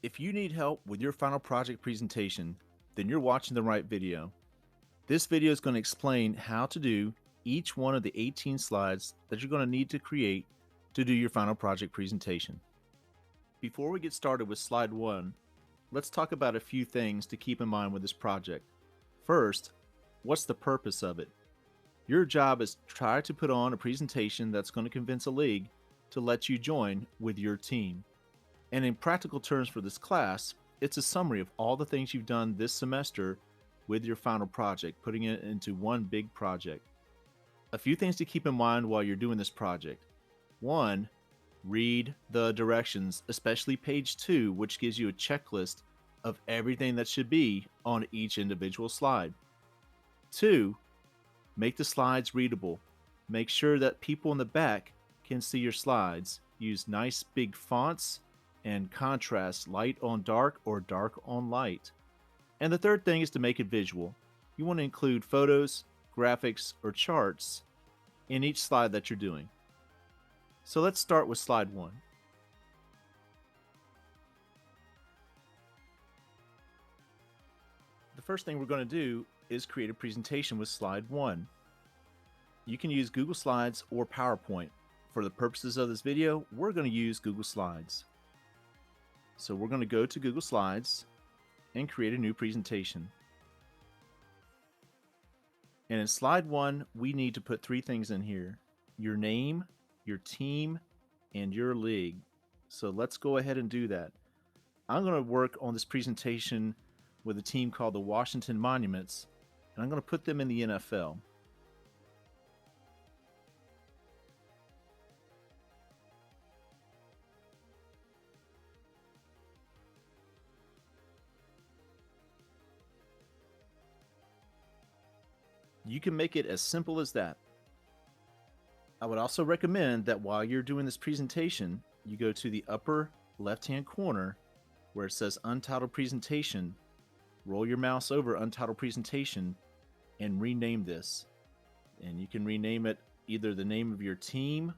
If you need help with your final project presentation, then you're watching the right video. This video is going to explain how to do each one of the 18 slides that you're going to need to create to do your final project presentation. Before we get started with slide 1, let's talk about a few things to keep in mind with this project. First, what's the purpose of it? Your job is to try to put on a presentation that's going to convince a league to let you join with your team. And in practical terms for this class, it's a summary of all the things you've done this semester with your final project, putting it into one big project. A few things to keep in mind while you're doing this project. 1, read the directions, especially page 2, which gives you a checklist of everything that should be on each individual slide. 2, make the slides readable. Make sure that people in the back can see your slides. Use nice big fonts and contrast light on dark or dark on light. And the third thing is to make it visual. You want to include photos, graphics, or charts in each slide that you're doing. So let's start with slide 1. The first thing we're going to do is create a presentation with slide 1. You can use Google Slides or PowerPoint. For the purposes of this video, we're going to use Google Slides. So we're going to go to Google Slides and create a new presentation. And in slide 1, we need to put 3 things in here: your name, your team, and your league. So let's go ahead and do that. I'm going to work on this presentation with a team called the Washington Monuments, and I'm going to put them in the NFL. You can make it as simple as that. I would also recommend that while you're doing this presentation, you go to the upper left-hand corner where it says Untitled Presentation, roll your mouse over Untitled Presentation, and rename this. And you can rename it either the name of your team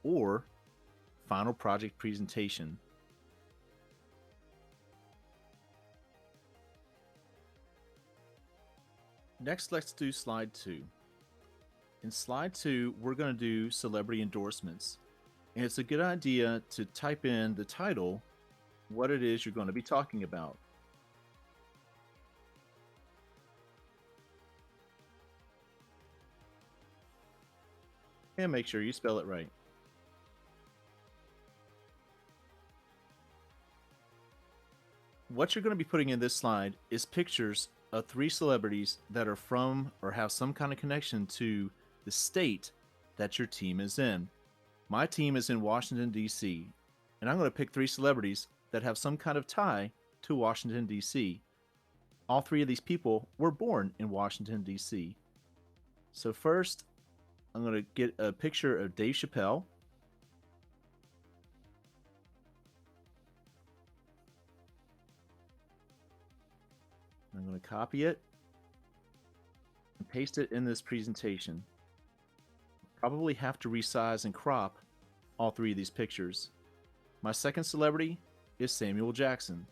or Final Project Presentation. Next, let's do slide 2. In slide 2, we're going to do celebrity endorsements. And it's a good idea to type in the title, what it is you're going to be talking about. And make sure you spell it right. What you're going to be putting in this slide is pictures of 3 celebrities that are from or have some kind of connection to the state that your team is in. My team is in Washington, D.C., and I'm going to pick 3 celebrities that have some kind of tie to Washington, D.C. All 3 of these people were born in Washington, D.C. So first, I'm going to get a picture of Dave Chappelle. I'm going to copy it and paste it in this presentation. Probably have to resize and crop all 3 of these pictures. My second celebrity is Samuel Jackson.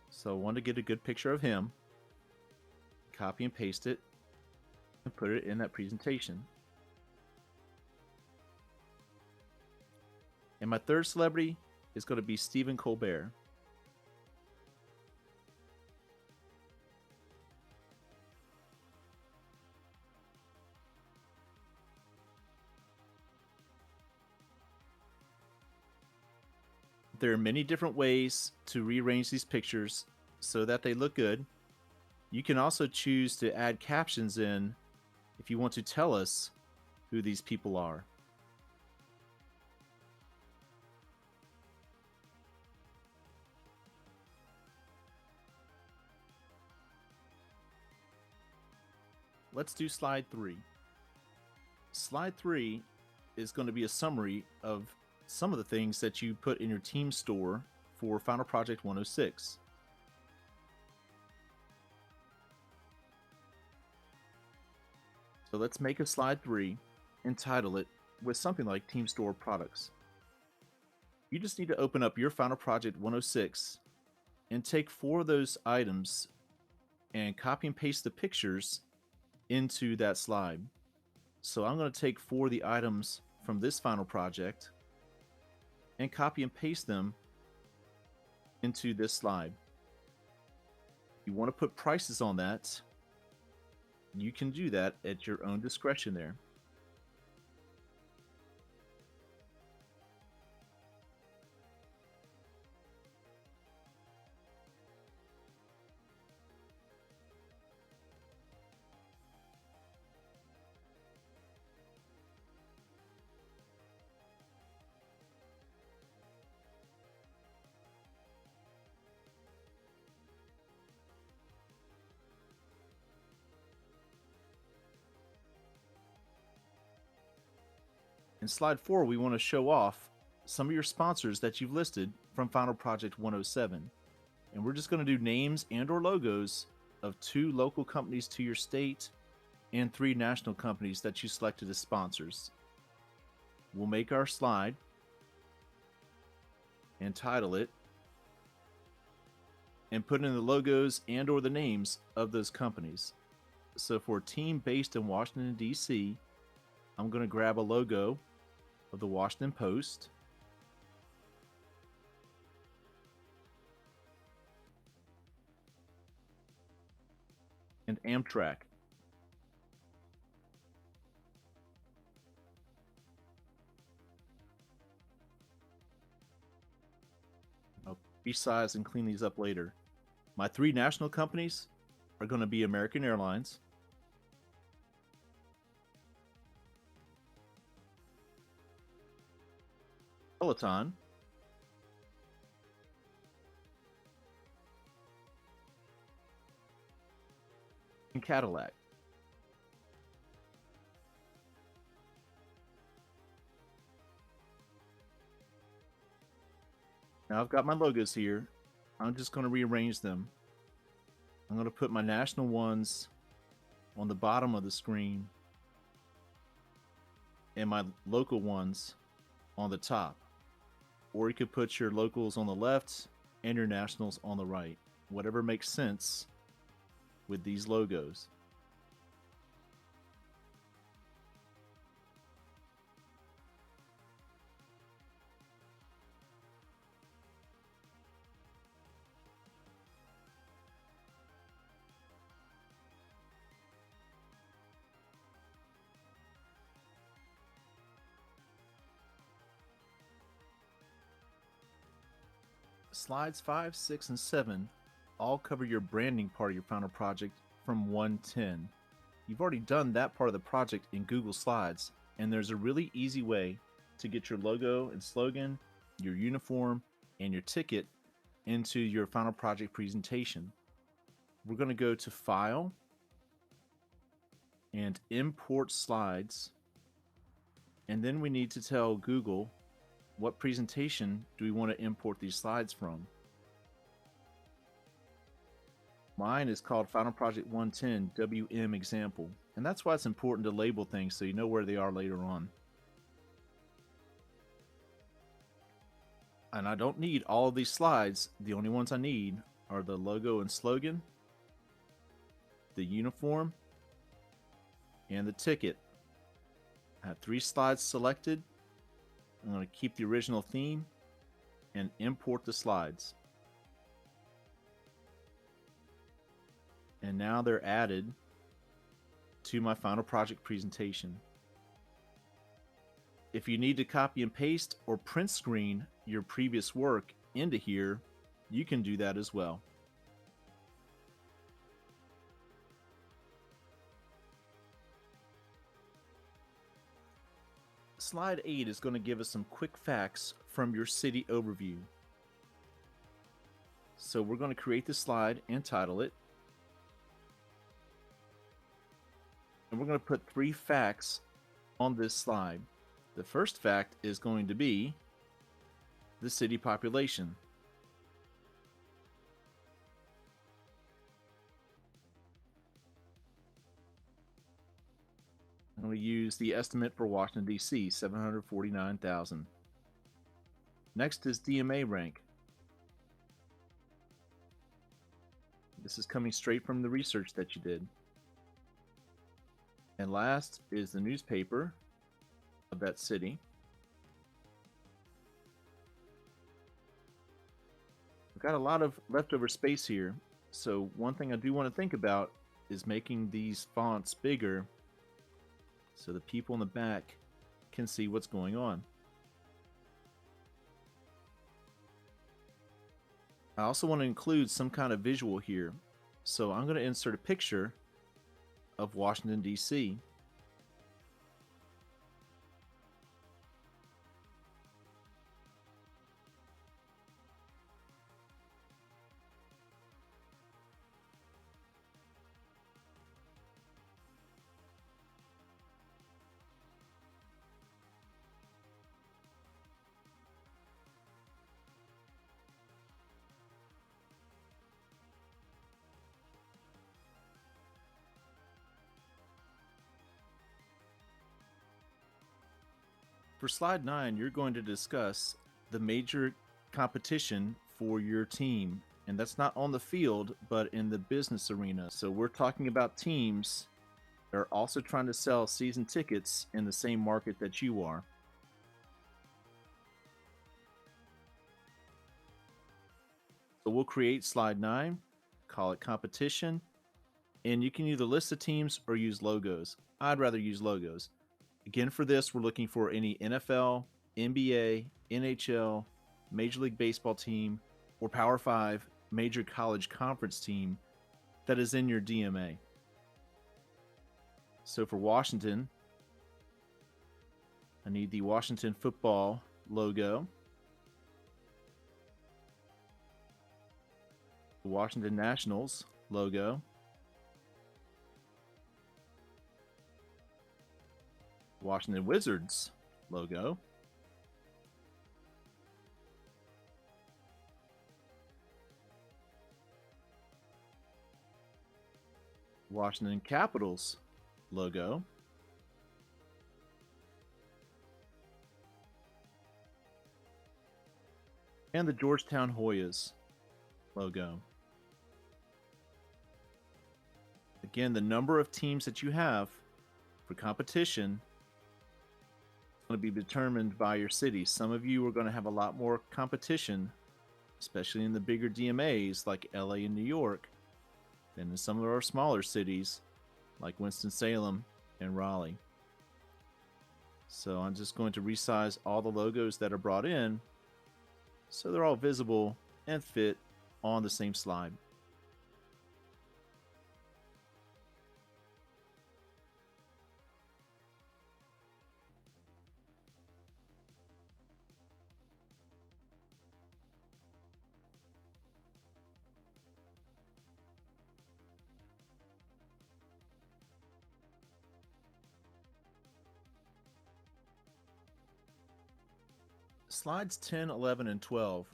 So I want to get a good picture of him, copy and paste it, and put it in that presentation. And my third celebrity is going to be Stephen Colbert. There are many different ways to rearrange these pictures so that they look good. You can also choose to add captions in if you want to tell us who these people are. Let's do slide 3. Slide 3 is going to be a summary of some of the things that you put in your team store for Final Project 106. So let's make a slide 3 and title it with something like Team Store Products. You just need to open up your Final Project 106 and take 4 of those items and copy and paste the pictures into that slide. So I'm going to take 4 of the items from this final project and copy and paste them into this slide. You want to put prices on that, you can do that at your own discretion there. In slide 4, we want to show off some of your sponsors that you've listed from Final Project 107. And we're just going to do names and or logos of 2 local companies to your state and 3 national companies that you selected as sponsors. We'll make our slide and title it and put in the logos and or the names of those companies. So for a team based in Washington, D.C., I'm going to grab a logo of the Washington Post. And Amtrak. I'll resize and clean these up later. My 3 national companies are going to be American Airlines, Peloton, and Cadillac. Now I've got my logos here. I'm just going to rearrange them. I'm going to put my national ones on the bottom of the screen and my local ones on the top. Or you could put your locals on the left and your nationals on the right. Whatever makes sense with these logos. Slides 5, 6, and 7 all cover your branding part of your final project from 110. You've already done that part of the project in Google Slides, and there's a really easy way to get your logo and slogan, your uniform, and your ticket into your final project presentation. We're going to go to File and Import Slides, and then we need to tell Google what presentation do we want to import these slides from. Mine is called Final Project 110 WM Example, and that's why it's important to label things so you know where they are later on. And I don't need all of these slides. The only ones I need are the logo and slogan, the uniform, and the ticket. I have 3 slides selected. I'm going to keep the original theme and import the slides. And now they're added to my final project presentation. If you need to copy and paste or print screen your previous work into here, you can do that as well. Slide 8 is going to give us some quick facts from your city overview. So we're going to create the slide and title it. And we're going to put 3 facts on this slide. The first fact is going to be the city population. I'm going to use the estimate for Washington, D.C., 749,000. Next is DMA rank. This is coming straight from the research that you did. And last is the newspaper of that city. I've got a lot of leftover space here, so one thing I do want to think about is making these fonts bigger so the people in the back can see what's going on. I also want to include some kind of visual here, so I'm going to insert a picture of Washington, D.C. For slide 9, you're going to discuss the major competition for your team. And that's not on the field, but in the business arena. So we're talking about teams that are also trying to sell season tickets in the same market that you are. So we'll create slide 9, call it competition, and you can either list the teams or use logos. I'd rather use logos. Again, for this, we're looking for any NFL, NBA, NHL, Major League Baseball team, or Power 5 major college conference team that is in your DMA. So for Washington, I need the Washington football logo, the Washington Nationals logo, Washington Wizards logo, Washington Capitals logo, and the Georgetown Hoyas logo. Again, the number of teams that you have for competition is going to be determined by your city. Some of you are going to have a lot more competition, especially in the bigger DMAs like LA and New York, than in some of our smaller cities like Winston-Salem and Raleigh. So I'm just going to resize all the logos that are brought in so they're all visible and fit on the same slide. Slides 10, 11, and 12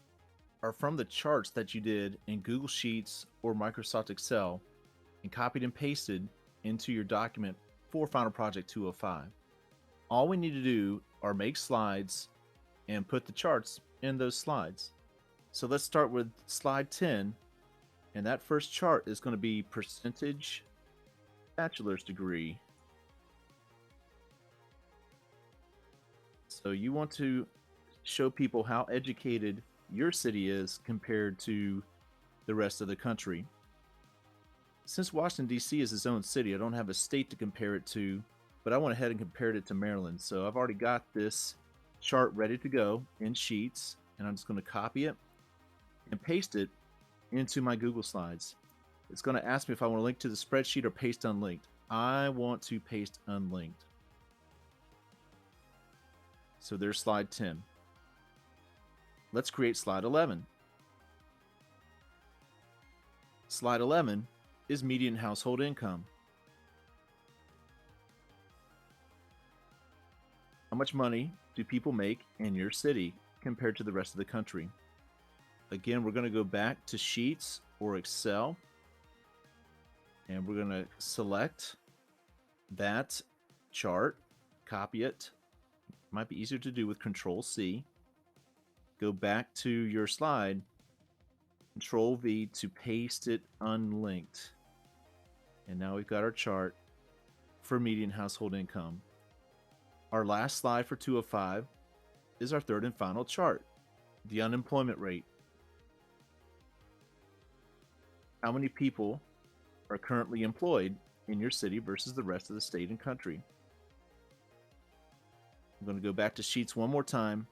are from the charts that you did in Google Sheets or Microsoft Excel and copied and pasted into your document for Final Project 205. All we need to do are make slides and put the charts in those slides. So let's start with slide 10, and that first chart is going to be percentage bachelor's degree. So you want to show people how educated your city is compared to the rest of the country. Since Washington, D.C. is its own city, I don't have a state to compare it to, but I went ahead and compared it to Maryland. So I've already got this chart ready to go in Sheets, and I'm just going to copy it and paste it into my Google Slides. It's going to ask me if I want to link to the spreadsheet or paste unlinked. I want to paste unlinked. So there's slide 10. Let's create slide 11. Slide 11 is median household income. How much money do people make in your city compared to the rest of the country? Again, we're going to go back to Sheets or Excel, and we're going to select that chart, copy it. Might be easier to do with Control C. go back to your slide, Control V to paste it unlinked. And now we've got our chart for median household income. Our last slide for 205 is our third and final chart, the unemployment rate. How many people are currently employed in your city versus the rest of the state and country? I'm going to go back to Sheets one more time.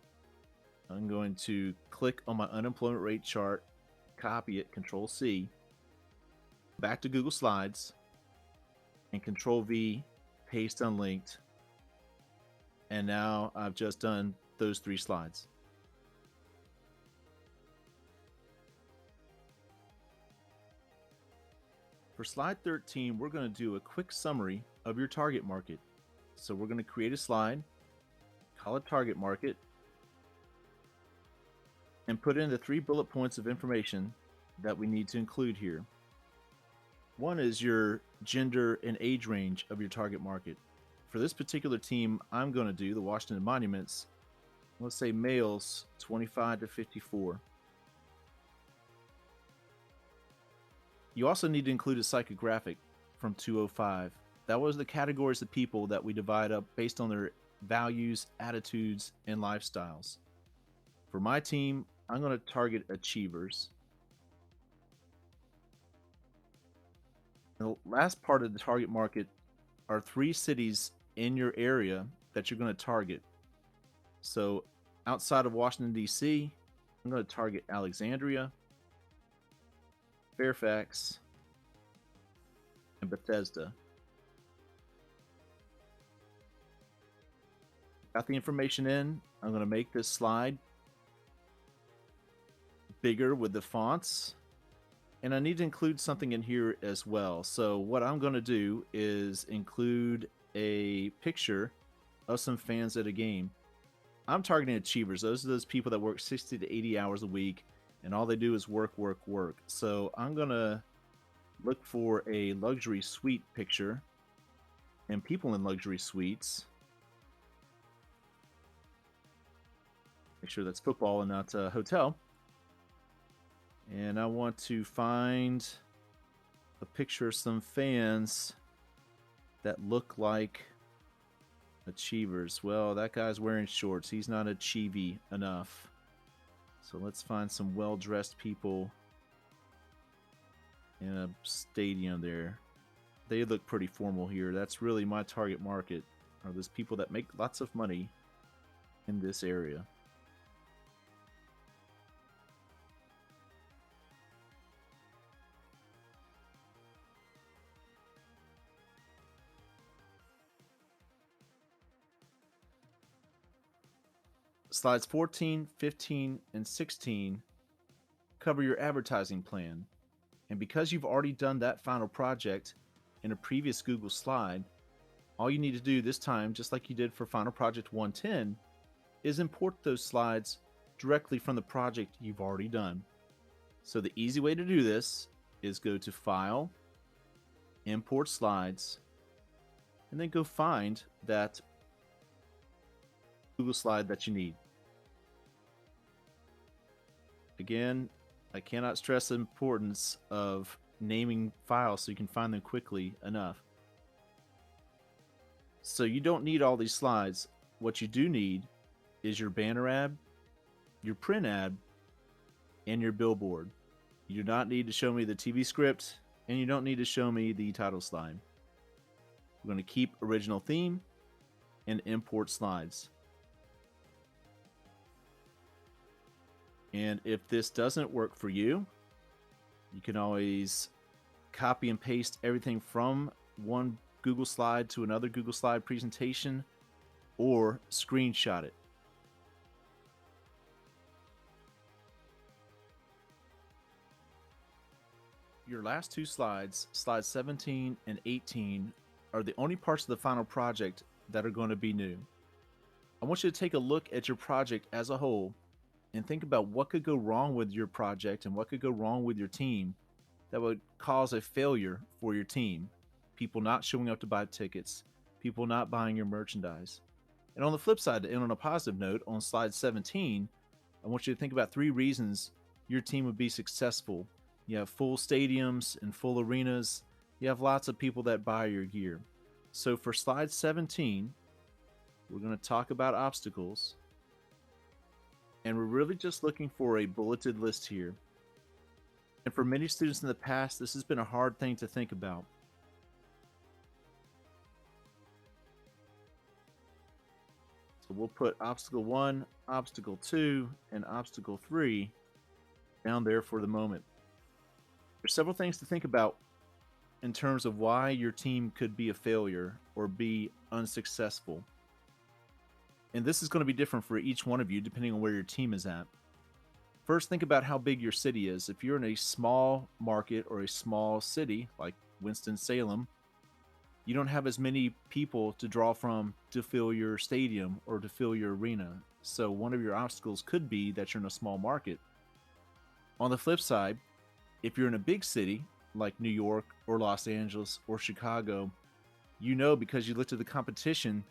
I'm going to click on my unemployment rate chart, copy it, Control C, back to Google Slides, and Control V, paste unlinked. And now I've just done those 3 slides. For slide 13, we're going to do a quick summary of your target market. So we're going to create a slide, call it target market, and put in the 3 bullet points of information that we need to include here. One is your gender and age range of your target market. For this particular team, I'm going to do the Washington Monuments. Let's say males 25 to 54. You also need to include a psychographic from 205. That was the categories of people that we divide up based on their values, attitudes, and lifestyles. For my team, I'm going to target achievers. The last part of the target market are 3 cities in your area that you're going to target. So outside of Washington, D.C., I'm going to target Alexandria, Fairfax, and Bethesda. Got the information in. I'm going to make this slide bigger with the fonts. And I need to include something in here as well. So what I'm going to do is include a picture of some fans at a game. I'm targeting achievers. Those are those people that work 60 to 80 hours a week, and all they do is work, work, work. So I'm going to look for a luxury suite picture and people in luxury suites. Make sure that's football and not a hotel. And I want to find a picture of some fans that look like achievers. Well, that guy's wearing shorts. He's not achievy enough. So let's find some well-dressed people in a stadium there. They look pretty formal here. That's really my target market, are those people that make lots of money in this area. Slides 14, 15, and 16 cover your advertising plan. And because you've already done that final project in a previous Google slide, all you need to do this time, just like you did for Final Project 110, is import those slides directly from the project you've already done. So the easy way to do this is go to File, Import Slides, and then go find that Google slide that you need. Again, I cannot stress the importance of naming files so you can find them quickly enough. So you don't need all these slides. What you do need is your banner ad, your print ad, and your billboard. You do not need to show me the TV script, and you don't need to show me the title slide. We're going to keep original theme and import slides. And if this doesn't work for you, you can always copy and paste everything from one Google slide to another Google slide presentation, or screenshot it. Your last 2 slides, slides 17 and 18, are the only parts of the final project that are going to be new. I want you to take a look at your project as a whole and think about what could go wrong with your project and what could go wrong with your team that would cause a failure for your team. People not showing up to buy tickets, people not buying your merchandise. And on the flip side, and on a positive note, on slide 17, I want you to think about 3 reasons your team would be successful. You have full stadiums and full arenas. You have lots of people that buy your gear. So for slide 17, we're going to talk about obstacles. And we're really just looking for a bulleted list here. And for many students in the past, this has been a hard thing to think about. So we'll put obstacle 1, obstacle 2, and obstacle 3 down there for the moment. There's several things to think about in terms of why your team could be a failure or be unsuccessful. And this is going to be different for each one of you depending on where your team is at. First, think about how big your city is. If you're in a small market or a small city like Winston-Salem, you don't have as many people to draw from to fill your stadium or to fill your arena. So one of your obstacles could be that you're in a small market. On the flip side, if you're in a big city like New York or Los Angeles or Chicago, you know because you looked at the competition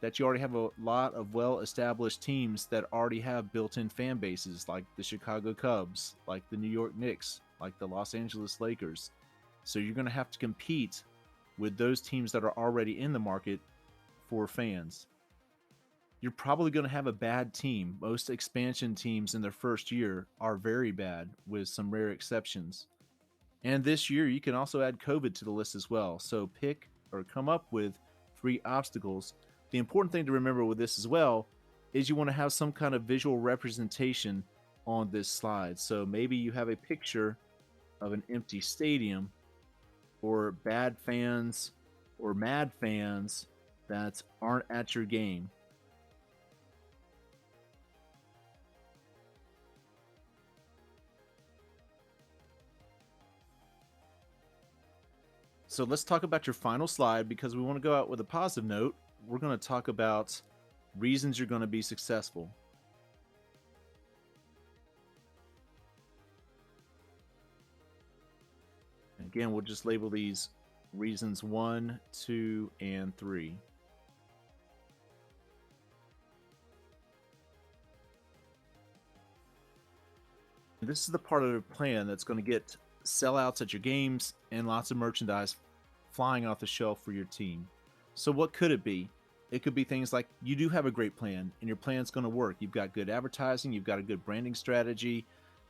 that you already have a lot of well-established teams that already have built-in fan bases, like the Chicago Cubs, like the New York Knicks, like the Los Angeles Lakers. So you're going to have to compete with those teams that are already in the market for fans. You're probably going to have a bad team. Most expansion teams in their first year are very bad, with some rare exceptions. And this year, you can also add COVID to the list as well. So pick or come up with 3 obstacles. The important thing to remember with this as well is you want to have some kind of visual representation on this slide. So maybe you have a picture of an empty stadium, or bad fans or mad fans that aren't at your game. So let's talk about your final slide, because we want to go out with a positive note. We're going to talk about reasons you're going to be successful. Again, we'll just label these reasons 1, 2, and 3. And this is the part of the plan that's going to get sellouts at your games and lots of merchandise flying off the shelf for your team. So what could it be? It could be things like you do have a great plan and your plan's going to work. You've got good advertising, you've got a good branding strategy,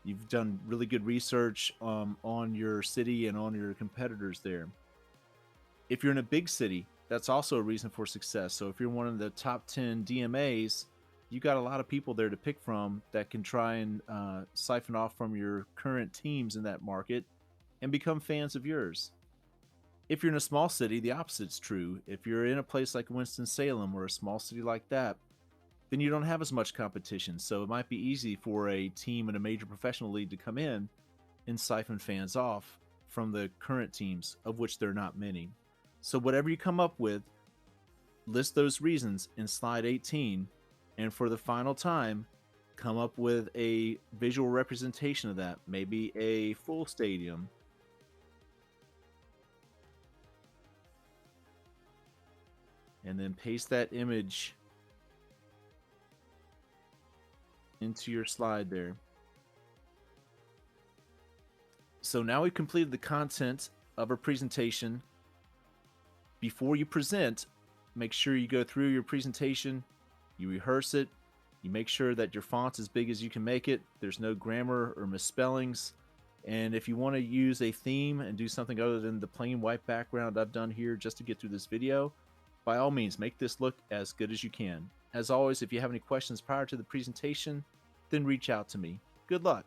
you've done really good research on your city and on your competitors there. If you're in a big city, that's also a reason for success. So if you're one of the top 10 DMAs, you got a lot of people there to pick from that can try and siphon off from your current teams in that market and become fans of yours. If you're in a small city, the opposite's true. If you're in a place like Winston-Salem or a small city like that, then you don't have as much competition. So it might be easy for a team in a major professional league to come in and siphon fans off from the current teams, of which there are not many. So whatever you come up with, list those reasons in slide 18, and for the final time, come up with a visual representation of that. Maybe a full stadium, and then paste that image into your slide there. So now we've completed the content of our presentation. Before you present, make sure you go through your presentation, you rehearse it, you make sure that your font's as big as you can make it, there's no grammar or misspellings, and if you want to use a theme and do something other than the plain white background I've done here just to get through this video, by all means, make this look as good as you can. As always, if you have any questions prior to the presentation, then reach out to me. Good luck.